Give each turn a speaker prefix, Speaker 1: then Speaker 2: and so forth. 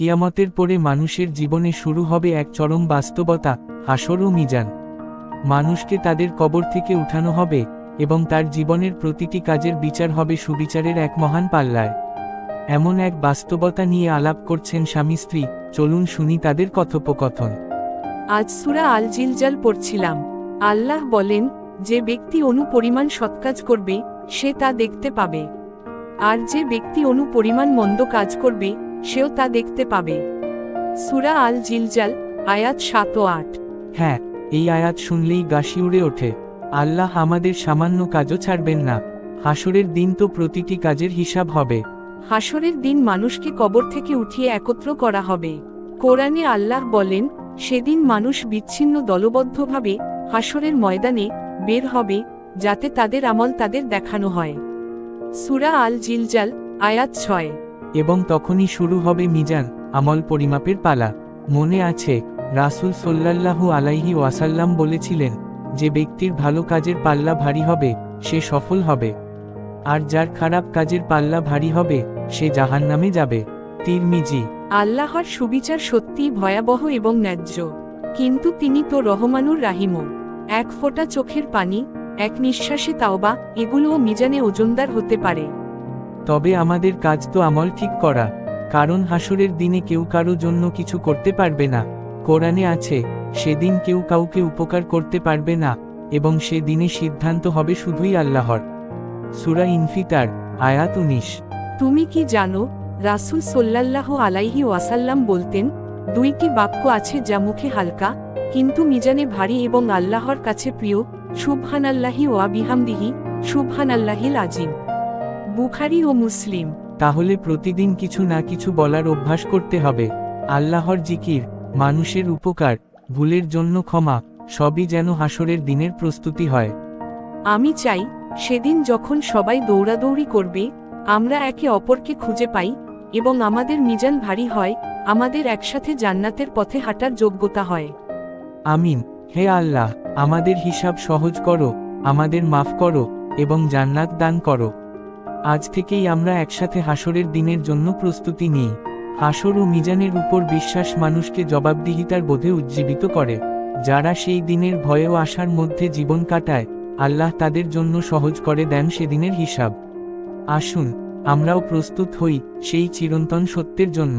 Speaker 1: কিয়ামতের পরে মানুষের জীবনে শুরু হবে এক চরম বাস্তবতা, হাসর ও মিজান। মানুষকে তাদের কবর থেকে উঠানো হবে এবং তার জীবনের প্রতিটি কাজের বিচার হবে সুবিচারের এক মহান পাল্লায়। এমন এক বাস্তবতা নিয়ে আলাপ করছেন স্বামী স্ত্রী, চলুন শুনি তাদের কথোপকথন।
Speaker 2: আজ সূরা আল জিলজাল পড়ছিলাম। আল্লাহ বলেন, যে ব্যক্তি অনুপরিমাণ সৎকাজ করবে সে তা দেখতে পাবে, আর যে ব্যক্তি অনুপরিমাণ মন্দ কাজ করবে সেও তা দেখতে পাবে। সূরা আল জিলজাল, আয়াত 7 ও 8।
Speaker 1: হ্যাঁ, এই আয়াত শুনলেই গা শিউরে ওঠে। আল্লাহ আমাদের সামান্য কাজও ছাড়বেন না। হাসরের দিন তো প্রতিটি কাজের হিসাব হবে।
Speaker 2: হাসরের দিন মানুষকে কবর থেকে উঠিয়ে একত্র করা হবে। কোরআনে আল্লাহ বলেন, সেদিন মানুষ বিচ্ছিন্ন দলবদ্ধভাবে হাসরের ময়দানে বের হবে, যাতে তাদের আমল তাদের দেখানো হয়। সূরা আল জিলজাল, আয়াত 6।
Speaker 1: এবং তখনই শুরু হবে মিজান, আমল পরিমাপের পালা। মনে আছে, রাসূল সাল্লাল্লাহু আলাইহি ওয়াসাল্লাম বলেছিলেন, যে ব্যক্তির ভালো কাজের পাল্লা ভারী হবে সে সফল হবে, আর যার খারাপ কাজের পাল্লা ভারী হবে সে জাহান্নামে যাবে। তিরমিজি।
Speaker 2: আল্লাহর সুবিচার সত্যিই ভয়াবহ এবং ন্যায্য, কিন্তু তিনি তো রহমানুর রাহিমও। এক ফোঁটা চোখের পানি, এক নিঃশ্বাসে তাওবা, এগুলোও মিজানে ওজনদার হতে পারে।
Speaker 1: তবে আমাদের কাজ তো আমল ঠিক করা, কারণ হাসরের দিনে কেউ কারো জন্য কিছু করতে পারবে না। কোরআনে আছে, সেদিন কেউ কাউকে উপকার করতে পারবে না এবং সে দিনে সিদ্ধান্ত হবে শুধুই আল্লাহর। সূরা ইনফিতার, আয়াত 19।
Speaker 2: তুমি কি জানো, রাসূল সাল্লাল্লাহু আলাইহি ওয়াসাল্লাম বলতেন, দুইটি বাক্য আছে যা মুখে হালকা কিন্তু মিজানে ভারী এবং আল্লাহর কাছে প্রিয়, সুবহানাল্লাহি ওয়া বিহামদিহি, সুবহানাল্লাহিল আযীম। বুখারী ও মুসলিম।
Speaker 1: তাহলে প্রতিদিন কিছু না কিছু বলার অভ্যাস করতে হবে। আল্লাহর জিকির, মানুষের উপকার, ভুলের জন্য ক্ষমা, সবই যেন হাসরের দিনের প্রস্তুতি হয়।
Speaker 2: আমি চাই, সেদিন যখন সবাই দৌড়াদৌড়ি করবে, আমরা একে অপরকে খুঁজে পাই এবং আমাদের মিজান ভারী হয়, আমাদের একসাথে জান্নাতের পথে হাঁটার যোগ্যতা হয়।
Speaker 1: আমিন। হে আল্লাহ, আমাদের হিসাব সহজ করো, আমাদের মাফ করো এবং জান্নাত দান করো। আজ থেকেই আমরা একসাথে হাসরের দিনের জন্য প্রস্তুতি নিই। হাসর ও মিজানের উপর বিশ্বাস মানুষকে জবাবদিহিতার বোধে উজ্জীবিত করে। যারা সেই দিনের ভয়ে ও আশার মধ্যে জীবন কাটায়, আল্লাহ তাদের জন্য সহজ করে দেন সেদিনের হিসাব। আসুন, আমরাও প্রস্তুত হই সেই চিরন্তন সত্যের জন্য।